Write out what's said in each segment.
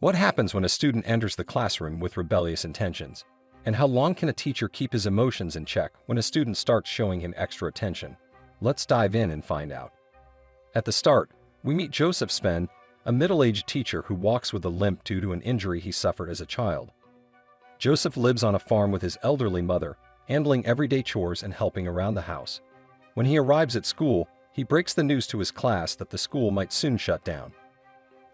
What happens when a student enters the classroom with rebellious intentions? And how long can a teacher keep his emotions in check when a student starts showing him extra attention? Let's dive in and find out. At the start, we meet Joseph Sven, a middle-aged teacher who walks with a limp due to an injury he suffered as a child. Joseph lives on a farm with his elderly mother, handling everyday chores and helping around the house. When he arrives at school, he breaks the news to his class that the school might soon shut down.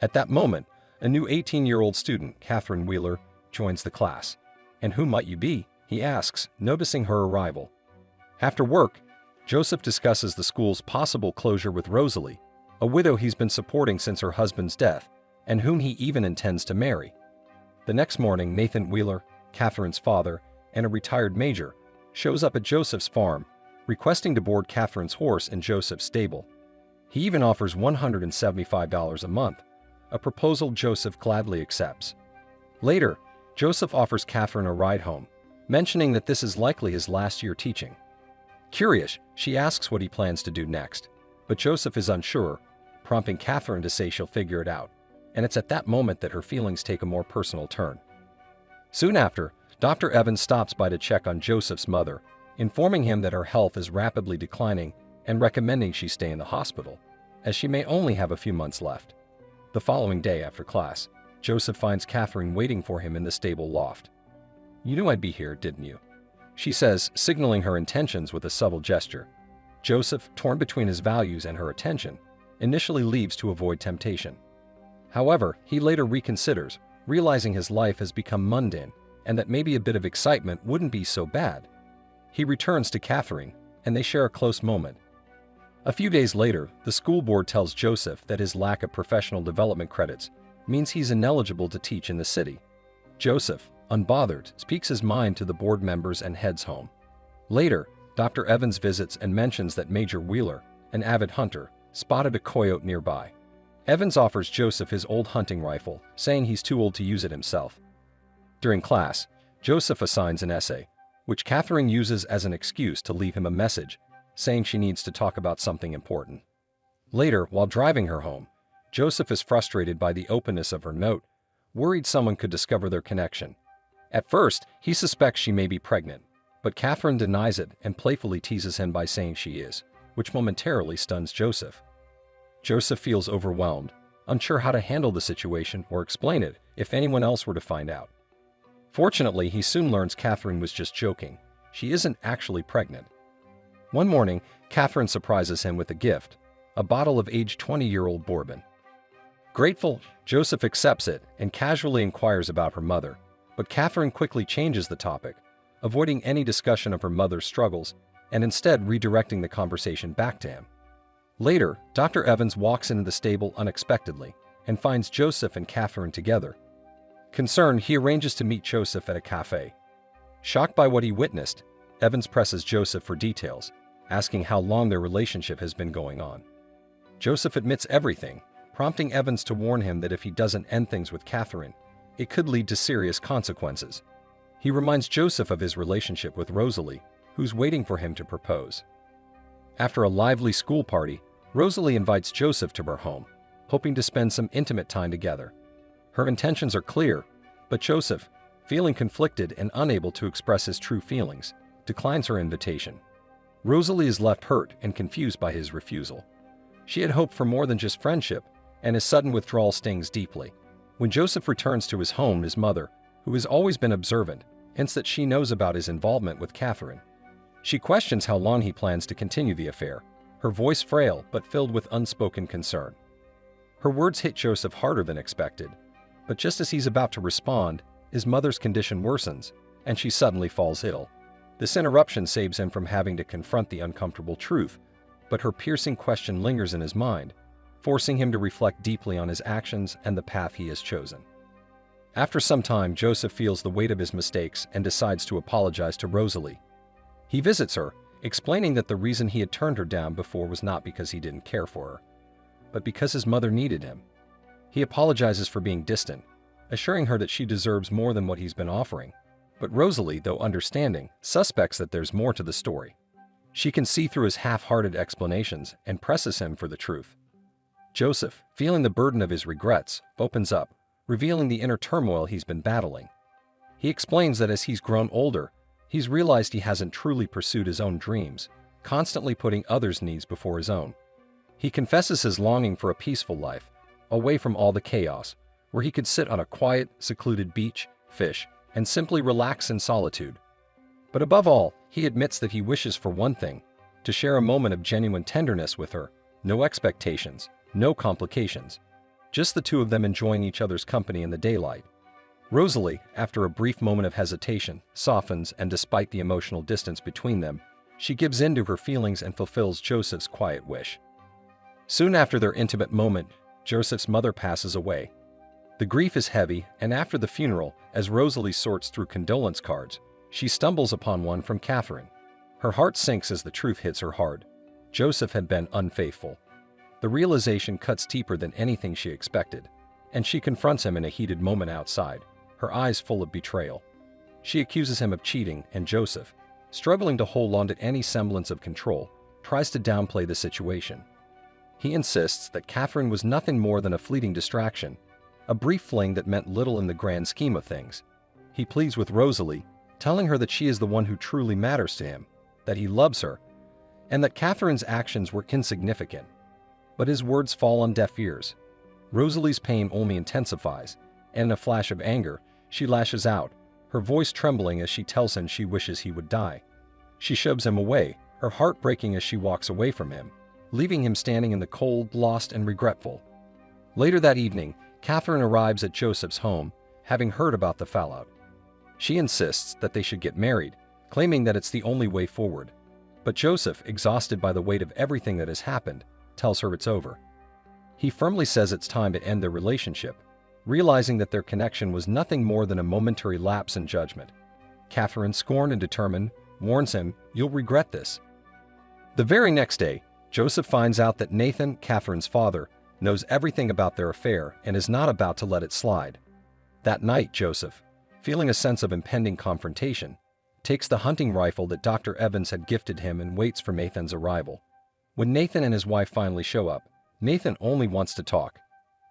At that moment, a new 18-year-old student, Catherine Wheeler, joins the class. "And who might you be?" he asks, noticing her arrival. After work, Joseph discusses the school's possible closure with Rosalie, a widow he's been supporting since her husband's death, and whom he even intends to marry. The next morning, Nathan Wheeler, Catherine's father, and a retired major, shows up at Joseph's farm, requesting to board Catherine's horse in Joseph's stable. He even offers $175 a month, a proposal Joseph gladly accepts. Later, Joseph offers Catherine a ride home, mentioning that this is likely his last year teaching. Curious, she asks what he plans to do next, but Joseph is unsure, prompting Catherine to say she'll figure it out, and it's at that moment that her feelings take a more personal turn. Soon after, Dr. Evans stops by to check on Joseph's mother, informing him that her health is rapidly declining and recommending she stay in the hospital, as she may only have a few months left. The following day after class, Joseph finds Catherine waiting for him in the stable loft. "You knew I'd be here, didn't you?" she says, signaling her intentions with a subtle gesture. Joseph, torn between his values and her attention, initially leaves to avoid temptation. However, he later reconsiders, realizing his life has become mundane and that maybe a bit of excitement wouldn't be so bad. He returns to Catherine, and they share a close moment. A few days later, the school board tells Joseph that his lack of professional development credits means he's ineligible to teach in the city. Joseph, unbothered, speaks his mind to the board members and heads home. Later, Dr. Evans visits and mentions that Major Wheeler, an avid hunter, spotted a coyote nearby. Evans offers Joseph his old hunting rifle, saying he's too old to use it himself. During class, Joseph assigns an essay, which Catherine uses as an excuse to leave him a message, saying she needs to talk about something important. Later, while driving her home, Joseph is frustrated by the openness of her note, worried someone could discover their connection. At first, he suspects she may be pregnant, but Catherine denies it and playfully teases him by saying she is, which momentarily stuns Joseph. Joseph feels overwhelmed, unsure how to handle the situation or explain it if anyone else were to find out. Fortunately, he soon learns Catherine was just joking. She isn't actually pregnant. One morning, Catherine surprises him with a gift, a bottle of aged 20-year-old bourbon. Grateful, Joseph accepts it and casually inquires about her mother, but Catherine quickly changes the topic, avoiding any discussion of her mother's struggles and instead redirecting the conversation back to him. Later, Dr. Evans walks into the stable unexpectedly and finds Joseph and Catherine together. Concerned, he arranges to meet Joseph at a cafe. Shocked by what he witnessed, Evans presses Joseph for details, asking how long their relationship has been going on. Joseph admits everything, prompting Evans to warn him that if he doesn't end things with Catherine, it could lead to serious consequences. He reminds Joseph of his relationship with Rosalie, who's waiting for him to propose. After a lively school party, Rosalie invites Joseph to her home, hoping to spend some intimate time together. Her intentions are clear, but Joseph, feeling conflicted and unable to express his true feelings, declines her invitation. Rosalie is left hurt and confused by his refusal. She had hoped for more than just friendship, and his sudden withdrawal stings deeply. When Joseph returns to his home, his mother, who has always been observant, hints that she knows about his involvement with Catherine. She questions how long he plans to continue the affair, her voice frail but filled with unspoken concern. Her words hit Joseph harder than expected, but just as he's about to respond, his mother's condition worsens, and she suddenly falls ill. This interruption saves him from having to confront the uncomfortable truth, but her piercing question lingers in his mind, forcing him to reflect deeply on his actions and the path he has chosen. After some time, Joseph feels the weight of his mistakes and decides to apologize to Rosalie. He visits her, explaining that the reason he had turned her down before was not because he didn't care for her, but because his mother needed him. He apologizes for being distant, assuring her that she deserves more than what he's been offering. But Rosalie, though understanding, suspects that there's more to the story. She can see through his half-hearted explanations and presses him for the truth. Joseph, feeling the burden of his regrets, opens up, revealing the inner turmoil he's been battling. He explains that as he's grown older, he's realized he hasn't truly pursued his own dreams, constantly putting others' needs before his own. He confesses his longing for a peaceful life, away from all the chaos, where he could sit on a quiet, secluded beach, fish, and simply relax in solitude. But above all, he admits that he wishes for one thing: to share a moment of genuine tenderness with her. No expectations, no complications. Just the two of them enjoying each other's company in the daylight. Rosalie, after a brief moment of hesitation, softens, and despite the emotional distance between them, she gives in to her feelings and fulfills Joseph's quiet wish. Soon after their intimate moment, Joseph's mother passes away. The grief is heavy, and after the funeral, as Rosalie sorts through condolence cards, she stumbles upon one from Catherine. Her heart sinks as the truth hits her hard. Joseph had been unfaithful. The realization cuts deeper than anything she expected, and she confronts him in a heated moment outside, her eyes full of betrayal. She accuses him of cheating, and Joseph, struggling to hold on to any semblance of control, tries to downplay the situation. He insists that Catherine was nothing more than a fleeting distraction, a brief fling that meant little in the grand scheme of things. He pleads with Rosalie, telling her that she is the one who truly matters to him, that he loves her, and that Catherine's actions were insignificant. But his words fall on deaf ears. Rosalie's pain only intensifies, and in a flash of anger, she lashes out, her voice trembling as she tells him she wishes he would die. She shoves him away, her heart breaking as she walks away from him, leaving him standing in the cold, lost and regretful. Later that evening, Catherine arrives at Joseph's home, having heard about the fallout. She insists that they should get married, claiming that it's the only way forward. But Joseph, exhausted by the weight of everything that has happened, tells her it's over. He firmly says it's time to end their relationship, realizing that their connection was nothing more than a momentary lapse in judgment. Catherine, scorned and determined, warns him, "You'll regret this." The very next day, Joseph finds out that Nathan, Catherine's father, knows everything about their affair and is not about to let it slide. That night, Joseph, feeling a sense of impending confrontation, takes the hunting rifle that Dr. Evans had gifted him and waits for Nathan's arrival. When Nathan and his wife finally show up, Nathan only wants to talk.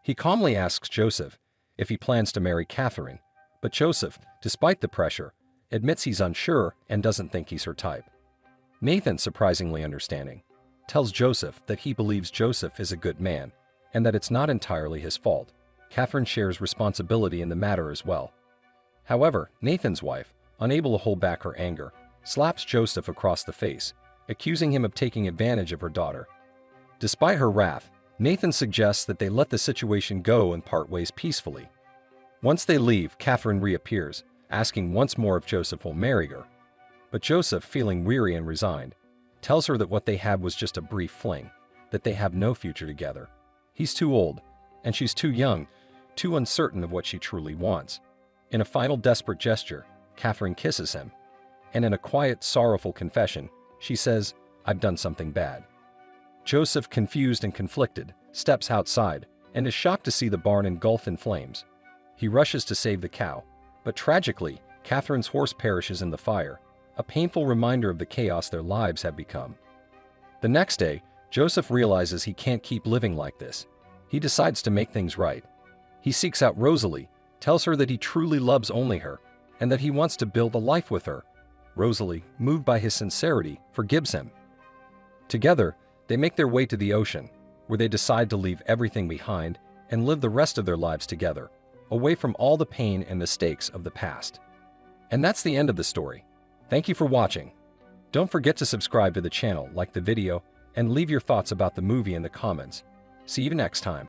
He calmly asks Joseph if he plans to marry Catherine, but Joseph, despite the pressure, admits he's unsure and doesn't think he's her type. Nathan, surprisingly understanding, tells Joseph that he believes Joseph is a good man and that it's not entirely his fault. Catherine shares responsibility in the matter as well. However, Nathan's wife, unable to hold back her anger, slaps Joseph across the face, accusing him of taking advantage of her daughter. Despite her wrath, Nathan suggests that they let the situation go and part ways peacefully. Once they leave, Catherine reappears, asking once more if Joseph will marry her. But Joseph, feeling weary and resigned, tells her that what they had was just a brief fling, that they have no future together. He's too old, and she's too young, too uncertain of what she truly wants. In a final desperate gesture, Catherine kisses him, and in a quiet, sorrowful confession, she says, "I've done something bad." Joseph, confused and conflicted, steps outside and is shocked to see the barn engulfed in flames. He rushes to save the cow, but tragically, Catherine's horse perishes in the fire, a painful reminder of the chaos their lives have become. The next day, Joseph realizes he can't keep living like this. He decides to make things right. He seeks out Rosalie, tells her that he truly loves only her, and that he wants to build a life with her. Rosalie, moved by his sincerity, forgives him. Together, they make their way to the ocean, where they decide to leave everything behind and live the rest of their lives together, away from all the pain and mistakes of the past. And that's the end of the story. Thank you for watching. Don't forget to subscribe to the channel, like the video, and leave your thoughts about the movie in the comments. See you next time.